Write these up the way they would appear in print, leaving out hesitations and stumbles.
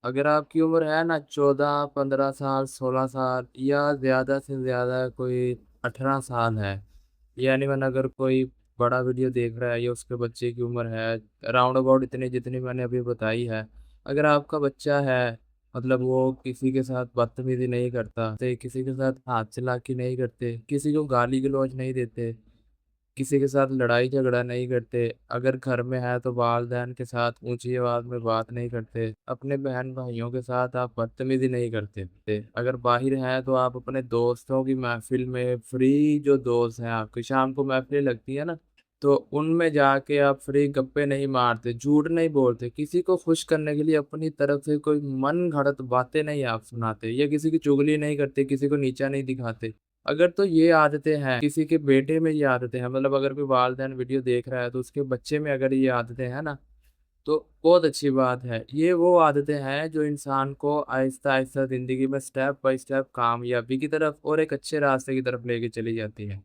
اگر آپ کی عمر ہے نا 14 15 سال 16 سال یا زیادہ سے زیادہ کوئی 18 سال ہے، یعنی من اگر کوئی بڑا ویڈیو دیکھ رہا ہے یا اس کے بچے کی عمر ہے راؤنڈ اباؤٹ اتنی جتنی میں نے ابھی بتائی ہے، اگر آپ کا بچہ ہے مطلب وہ کسی کے ساتھ بدتمیزی نہیں کرتا، کسی کے ساتھ ہاتھ چلاکی نہیں کرتے، کسی کو گالی گلوچ نہیں دیتے، کسی کے ساتھ لڑائی جھگڑا نہیں کرتے، اگر گھر میں ہے تو والدین کے ساتھ اونچی آواز میں بات نہیں کرتے، اپنے بہن بھائیوں کے ساتھ آپ بدتمیزی نہیں کرتے، اگر باہر ہیں تو آپ اپنے دوستوں کی محفل میں فری، جو دوست ہیں آپ کی شام کو محفلیں لگتی ہے نا، تو ان میں جا کے آپ فری گپے نہیں مارتے، جھوٹ نہیں بولتے، کسی کو خوش کرنے کے لیے اپنی طرف سے کوئی من گھڑت باتیں نہیں آپ سناتے، یا کسی کی چگلی نہیں کرتے، کسی کو نیچا نہیں دکھاتے۔ اگر تو یہ عادتیں ہیں کسی کے بیٹے میں، یہ عادتیں ہیں مطلب اگر کوئی والدین ویڈیو دیکھ رہا ہے تو اس کے بچے میں اگر یہ عادتیں ہیں نا، تو بہت اچھی بات ہے۔ یہ وہ عادتیں ہیں جو انسان کو آہستہ آہستہ زندگی میں سٹیپ بائی سٹیپ کامیابی کی طرف اور ایک اچھے راستے کی طرف لے کے چلی جاتی ہے۔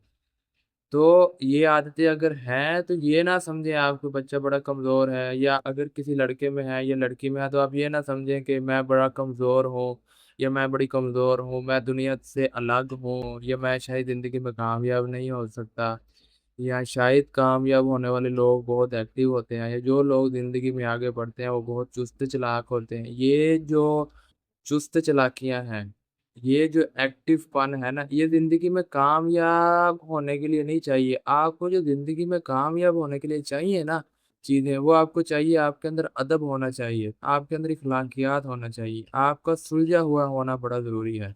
تو یہ عادتیں اگر ہیں تو یہ نہ سمجھیں آپ کو بچہ بڑا کمزور ہے، یا اگر کسی لڑکے میں ہے یا لڑکی میں ہے تو آپ یہ نہ سمجھیں کہ میں بڑا کمزور ہوں یا میں بڑی کمزور ہوں، میں دنیا سے الگ ہوں، یا میں شاید زندگی میں کامیاب نہیں ہو سکتا، یا شاید کامیاب ہونے والے لوگ بہت ایکٹیو ہوتے ہیں، یا جو لوگ زندگی میں آگے بڑھتے ہیں وہ بہت چست چلاک ہوتے ہیں۔ یہ جو چست چلاکیاں ہیں، یہ جو ایکٹیو پن ہے نا، یہ زندگی میں کامیاب ہونے کے لیے نہیں چاہیے آپ کو۔ جو زندگی میں کامیاب ہونے کے لیے چاہیے نا چیزیں، وہ آپ کو چاہیے، آپ کے اندر ادب ہونا چاہیے، آپ کے اندر اخلاقیات ہونا چاہیے، آپ کا سلجھا ہوا ہونا بڑا ضروری ہے،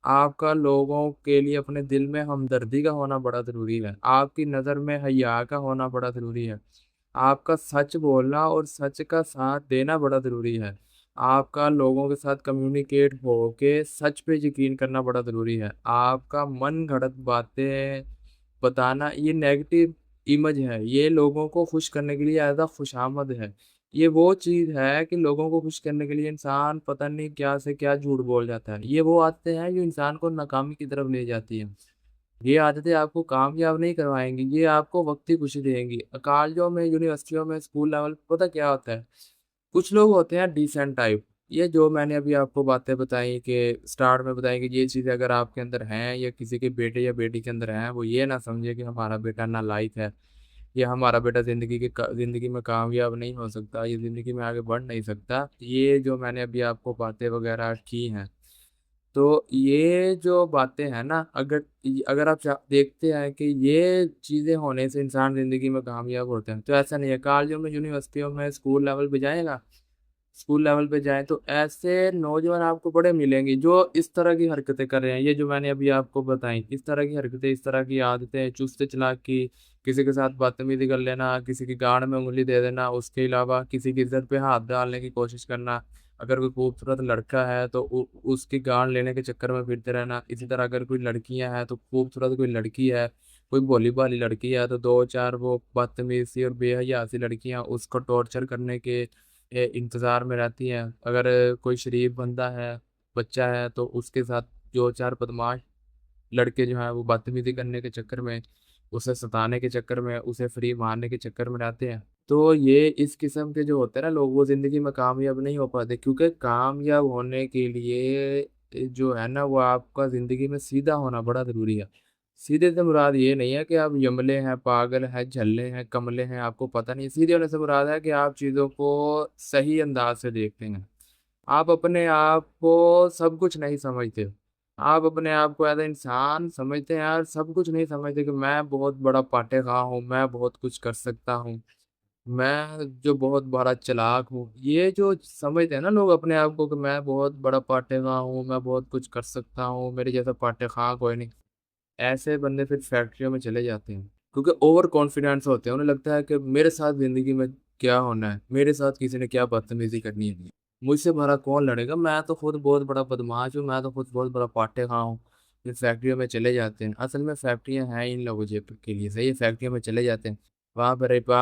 آپ کا لوگوں کے لیے اپنے دل میں ہمدردی کا ہونا بڑا ضروری ہے، آپ کی نظر میں حیا کا ہونا بڑا ضروری ہے، آپ کا سچ بولنا اور سچ کا ساتھ دینا بڑا ضروری ہے، آپ کا لوگوں کے ساتھ کمیونیکیٹ ہو کے سچ پہ یقین کرنا بڑا ضروری ہے، آپ کا من گھڑت باتیں بتانا یہ نیگیٹو امیج ہے، یہ لوگوں کو خوش کرنے کے لیے ایز اے خوشامد ہے۔ یہ وہ چیز ہے کہ لوگوں کو خوش کرنے کے لیے انسان پتہ نہیں کیا سے کیا جھوٹ بول جاتا ہے۔ یہ وہ عادتیں ہیں جو انسان کو ناکامی کی طرف لے جاتی ہیں۔ یہ عادتیں آپ کو کامیاب نہیں کروائیں گی، یہ آپ کو وقتی خوشی دیں گی۔ کالجوں میں، یونیورسٹیوں میں، اسکول لیول پہ پتہ کیا ہوتا ہے، کچھ لوگ ہوتے ہیں ڈیسنٹ ٹائپ، یہ جو میں نے ابھی آپ کو باتیں بتائیں کہ سٹارٹ میں بتائیں کہ یہ چیزیں اگر آپ کے اندر ہیں یا کسی کے بیٹے یا بیٹی کے اندر ہیں، وہ یہ نہ سمجھے کہ ہمارا بیٹا نالائق ہے یا ہمارا بیٹا زندگی میں کامیاب نہیں ہو سکتا، یہ زندگی میں آگے بڑھ نہیں سکتا۔ یہ جو میں نے ابھی آپ کو باتیں وغیرہ کی ہیں، تو یہ جو باتیں ہیں نا، اگر آپ دیکھتے ہیں کہ یہ چیزیں ہونے سے انسان زندگی میں کامیاب ہوتے ہیں، تو ایسا نہیں ہے۔ کالجوں میں، یونیورسٹیوں میں، اسکول لیول پہ جائے گا، اسکول لیول پہ جائیں تو ایسے نوجوان آپ کو بڑے ملیں گے جو اس طرح کی حرکتیں کر رہے ہیں، یہ جو میں نے ابھی آپ کو بتائیں، اس طرح کی حرکتیں، اس طرح کی عادتیں، چست چلاک کی، کسی کے ساتھ بدتمیزی کر لینا، کسی کی گاڑ میں انگلی دے دینا، اس کے علاوہ کسی کی عزت پہ ہاتھ ڈالنے کی کوشش کرنا، اگر کوئی خوبصورت لڑکا ہے تو اس کی گاڑ لینے کے چکر میں پھرتے رہنا، اسی طرح اگر کوئی لڑکیاں ہیں تو خوبصورت کوئی لڑکی ہے، کوئی بولی بالی لڑکی ہے تو دو چار وہ بدتمیز سی اور بے حیا سی لڑکیاں اس کو ٹارچر کرنے کے انتظار میں رہتی ہیں۔ اگر کوئی شریف بندہ ہے، بچہ ہے، تو اس کے ساتھ جو چار بدماش لڑکے جو ہیں وہ بدتمیزی کرنے کے چکر میں، اسے ستانے کے چکر میں، اسے فری مارنے کے چکر میں رہتے ہیں۔ تو یہ اس قسم کے جو ہوتے ہیں نا لوگ، وہ زندگی میں کامیاب نہیں ہو پاتے، کیونکہ کامیاب ہونے کے لیے جو ہے نا وہ آپ کا زندگی میں سیدھا ہونا بڑا ضروری ہے۔ سیدھے سے مراد یہ نہیں ہے کہ آپ یملے ہیں، پاگل ہیں، جھلے ہیں، کملے ہیں، آپ کو پتہ نہیں۔ سیدھے ہونے سے مراد ہے کہ آپ چیزوں کو صحیح انداز سے دیکھتے ہیں، آپ اپنے آپ کو سب کچھ نہیں سمجھتے، آپ اپنے آپ کو ایز اے انسان سمجھتے ہیں، اور سب کچھ نہیں سمجھتے کہ میں بہت بڑا پاٹے خواہ ہوں، میں بہت کچھ کر سکتا ہوں، میں جو بہت بڑا چلاک ہوں۔ یہ جو سمجھتے ہیں نا لوگ اپنے آپ کو کہ میں بہت بڑا پاٹے خواہ ہوں، میں بہت کچھ کر سکتا ہوں، میرے جیسا پاٹے خواہ کوئی نہیں، ایسے بندے پھر فیکٹریوں میں چلے جاتے ہیں، کیونکہ اوور کانفیڈینس ہوتے ہیں، انہیں لگتا ہے کہ میرے ساتھ زندگی میں کیا ہونا ہے، میرے ساتھ کسی نے کیا بدتمیزی کرنی ہے، مجھ سے بھلا کون لڑے گا، میں تو خود بہت بڑا بدماش ہوں، میں تو خود بہت بڑا پاٹے خواہ ہوں۔ پھر فیکٹریوں میں چلے جاتے ہیں، اصل میں فیکٹریاں ہیں ان لوگوں کے لیے صحیح ہے، فیکٹریوں میں چلے جاتے ہیں، وہاں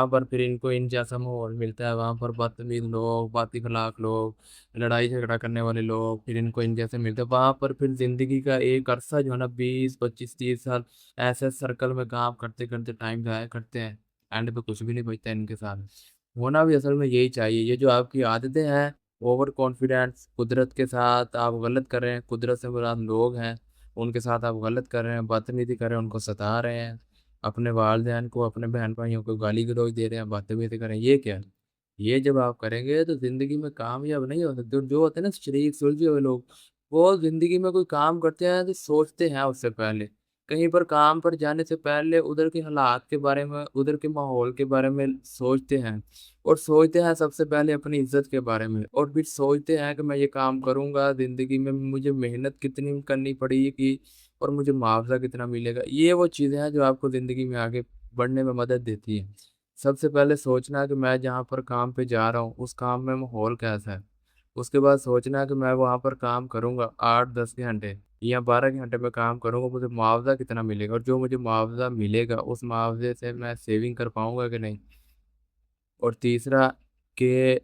پر پھر ان کو ان جیسا ماحول ملتا ہے، وہاں پر بدتمیز لوگ، بد اخلاق لوگ، لڑائی جھگڑا کرنے والے لوگ، پھر ان کو ان جیسے ملتے ہیں، وہاں پر پھر زندگی کا ایک عرصہ جو ہے نا 20 25 30 سال ایسے سرکل میں کام کرتے کرتے ٹائم ضائع کرتے ہیں، اینڈ پہ کچھ بھی نہیں بچتا ان کے ساتھ۔ ہونا بھی اصل میں یہی چاہیے۔ یہ جو آپ کی عادتیں ہیں اوور کانفیڈینس، قدرت کے ساتھ آپ غلط کر رہے ہیں، قدرت سے مراد لوگ ہیں، ان کے ساتھ آپ غلط کر رہے ہیں، بدتمیزی کر رہے ہیں، ان کو ستا رہے ہیں، اپنے والدین کو، اپنے بہن بھائیوں کو گالی گلوچ دے رہے ہیں، بدتمیزی کر رہے ہیں، یہ کیا ہے؟ یہ جب آپ کریں گے تو زندگی میں کامیاب نہیں ہو سکتے۔ اور جو ہوتے ہیں نا شریف سلجھے ہوئے لوگ، وہ زندگی میں کوئی کام کرتے ہیں تو سوچتے ہیں اس سے پہلے، کہیں پر کام پر جانے سے پہلے ادھر کے حالات کے بارے میں، ادھر کے ماحول کے بارے میں سوچتے ہیں، اور سوچتے ہیں سب سے پہلے اپنی عزت کے بارے میں، اور پھر سوچتے ہیں کہ میں یہ کام کروں گا زندگی میں مجھے محنت کتنی کرنی پڑے گی اور مجھے معاوضہ کتنا ملے گا۔ یہ وہ چیزیں ہیں جو آپ کو زندگی میں آگے بڑھنے میں مدد دیتی ہیں۔ سب سے پہلے سوچنا ہے کہ میں جہاں پر کام پہ جا رہا ہوں اس کام میں ماحول کیسا ہے، اس کے بعد سوچنا ہے کہ میں وہاں پر کام کروں گا 8-10 گھنٹے یا 12 گھنٹے میں کام کروں گا، مجھے معاوضہ کتنا ملے گا، اور جو مجھے معاوضہ ملے گا اس معاوضے سے میں سیونگ کر پاؤں گا کہ نہیں۔ اور تیسرا کہ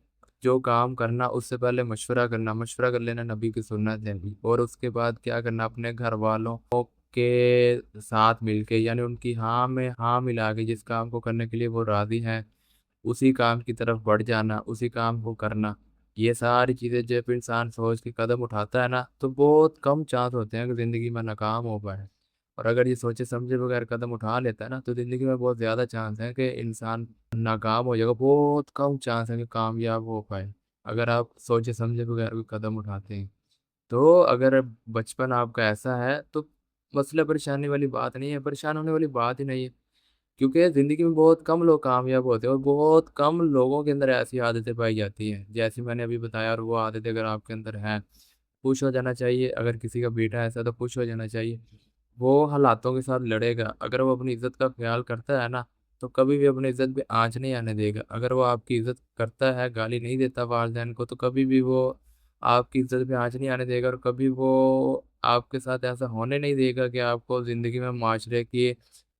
جو کام کرنا اس سے پہلے مشورہ کرنا، مشورہ کر لینا نبی کی سنت ہے۔ اور اس کے بعد کیا کرنا، اپنے گھر والوں کے ساتھ مل کے، یعنی ان کی ہاں میں ہاں ملا کے، جس کام کو کرنے کے لیے وہ راضی ہیں اسی کام کی طرف بڑھ جانا، اسی کام کو کرنا۔ یہ ساری چیزیں جب انسان سوچ کے قدم اٹھاتا ہے نا تو بہت کم چانس ہوتے ہیں کہ زندگی میں ناکام ہو پائے، اور اگر یہ سوچے سمجھے بغیر قدم اٹھا لیتا ہے نا تو زندگی میں بہت زیادہ چانس ہے کہ انسان ناکام ہو جائے گا، بہت کم چانس ہے کہ کامیاب ہو پائے اگر آپ سوچے سمجھے بغیر کوئی قدم اٹھاتے ہیں۔ تو اگر بچپن آپ کا ایسا ہے تو مسئلہ پریشانی والی بات نہیں ہے، پریشان ہونے والی بات ہی نہیں ہے، کیونکہ زندگی میں بہت کم لوگ کامیاب ہوتے ہیں اور بہت کم لوگوں کے اندر ایسی عادتیں پائی جاتی ہیں جیسی میں نے ابھی بتایا، اور وہ عادتیں اگر آپ کے اندر ہیں خوش ہو جانا چاہیے۔ اگر کسی کا بیٹا ایسا تو خوش ہو جانا چاہیے، وہ حالاتوں کے ساتھ لڑے گا، اگر وہ اپنی عزت کا خیال کرتا ہے نا تو کبھی بھی اپنی عزت پہ آنچ نہیں آنے دے گا، اگر وہ آپ کی عزت کرتا ہے، گالی نہیں دیتا والدین کو، تو کبھی بھی وہ آپ کی عزت پہ آنچ نہیں آنے دے گا، اور کبھی وہ آپ کے ساتھ ایسا ہونے نہیں دے گا کہ آپ کو زندگی میں معاشرے کی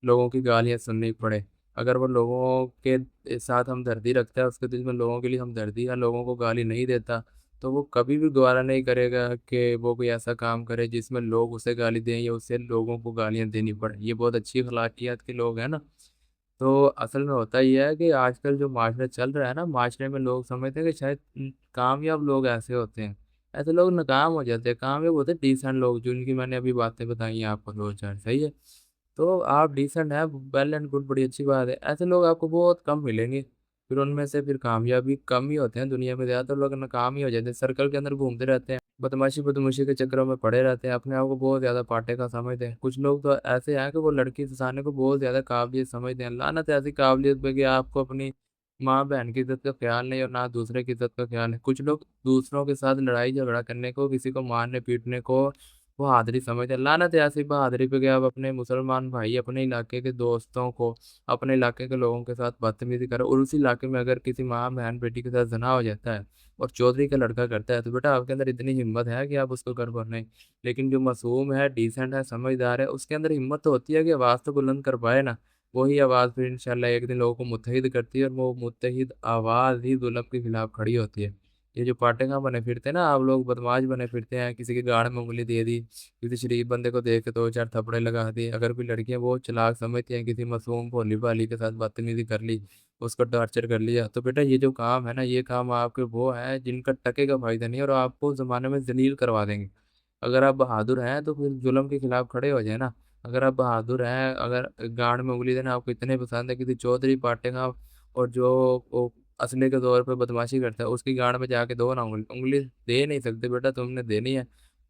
لوگوں کی گالیاں سننی پڑے۔ اگر وہ لوگوں کے ساتھ ہمدردی رکھتا ہے، اس کے دل میں لوگوں کے لیے ہمدردی ہے، لوگوں کو گالی نہیں دیتا، تو وہ کبھی بھی گوارا نہیں کرے گا کہ وہ کوئی ایسا کام کرے جس میں لوگ اسے گالی دیں یا اسے لوگوں کو گالیاں دینی پڑے۔ یہ بہت اچھی اخلاقیات کے لوگ ہیں نا۔ تو اصل میں ہوتا یہ ہے کہ آج کل جو معاشرہ چل رہا ہے نا، معاشرے میں لوگ سمجھتے ہیں کہ شاید کامیاب لوگ ایسے ہوتے ہیں، ایسے لوگ ناکام ہو جاتے ہیں، کامیاب ہوتے ہیں ڈیسنٹ لوگ، جن کی میں نے ابھی باتیں بتائی ہیں آپ کو دو چار، صحیح ہے؟ تو آپ ڈیسنٹ ہیں، ویل اینڈ گڈ، بڑی اچھی بات ہے، ایسے لوگ آپ کو بہت کم ملیں گے، پھر ان میں سے پھر کامیابی کم ہی ہوتے ہیں دنیا میں، زیادہ تر لوگ ناکام ہی ہو جاتے ہیں، سرکل کے اندر گھومتے رہتے ہیں، بدماشی بدماشی کے چکروں میں پڑے رہتے ہیں، اپنے آپ کو بہت زیادہ پاٹے کا سمجھتے ہیں۔ کچھ لوگ تو ایسے ہیں کہ وہ لڑکی پھنسانے کو بہت زیادہ قابلیت سمجھتے ہیں، لعنت ہے ایسی قابلیت پہ کہ آپ کو اپنی ماں بہن کی عزت کا خیال نہیں اور نہ دوسرے کی عزت کا خیال ہے۔ کچھ لوگ دوسروں کے ساتھ لڑائی جھگڑا کرنے کو، کسی کو مارنے پیٹنے کو وہ بہادری سمجھتے ہیں، لعنت ہے ایسی بہادری پہ کہ آپ اپنے مسلمان بھائی، اپنے علاقے کے دوستوں کو، اپنے علاقے کے لوگوں کے ساتھ بدتمیزی کرے، اور اسی علاقے میں اگر کسی ماں بہن بیٹی کے ساتھ زنا ہو جاتا ہے اور چودھری کا لڑکا کرتا ہے تو بیٹا آپ کے اندر اتنی ہمت ہے کہ آپ اس کو کر پا نہیں، لیکن جو معصوم ہے، ڈیسنٹ ہے، سمجھدار ہے، اس کے اندر ہمت تو ہوتی ہے کہ آواز تو بلند کر پائے نا، وہی آواز پھر انشاءاللہ ایک دن لوگوں کو متحد کرتی ہے، اور وہ متحد آواز ہی ظلم کے خلاف کھڑی ہوتی ہے۔ یہ جو پاٹے بنے پھرتے ہیں نا آپ لوگ، بدماش بنے پھرتے ہیں، کسی کی گاڑ میں انگلی دے دی، کسی شریف بندے کو دیکھ کے دو چار تھپڑے لگا دی، اگر کوئی لڑکیاں بہت چلاک سمجھتی ہیں، کسی معصوم بھولی بھالی کے ساتھ بدتمیزی کر لی، اس کو ٹارچر کر لیا، تو بیٹا یہ جو کام ہے نا، یہ کام آپ کے وہ ہیں جن کا ٹکے کا فائدہ نہیں، اور آپ کو زمانے میں ذلیل کروا دیں گے۔ اگر آپ بہادر ہیں تو پھر ظلم کے خلاف کھڑے ہو جائیں نا، اگر آپ بہادر ہیں، اگر گاڑ میں انگلی دینا آپ کو اتنے پسند ہے، کسی چودھری پاٹے کا اور جو وہ اصلے کے طور پہ بدماشی کرتا ہے اس کی گاڑ میں جا کے دو نا انگلی، انگلی دے نہیں سکتے بیٹا، تم نے دینی ہے،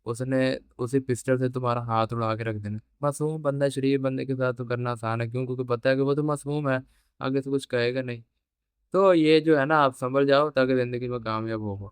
اس نے اسی پسٹل سے تمہارا ہاتھ اڑا کے رکھ دینا۔ معصوم بندہ، شریف بندے کے ساتھ تو کرنا آسان ہے، کیوں؟ کیونکہ پتہ ہے کہ وہ تو معصوم ہے، آگے سے کچھ کہے گا نہیں۔ تو یہ جو ہے نا آپ سنبھل جاؤ تاکہ زندگی میں کامیاب ہو۔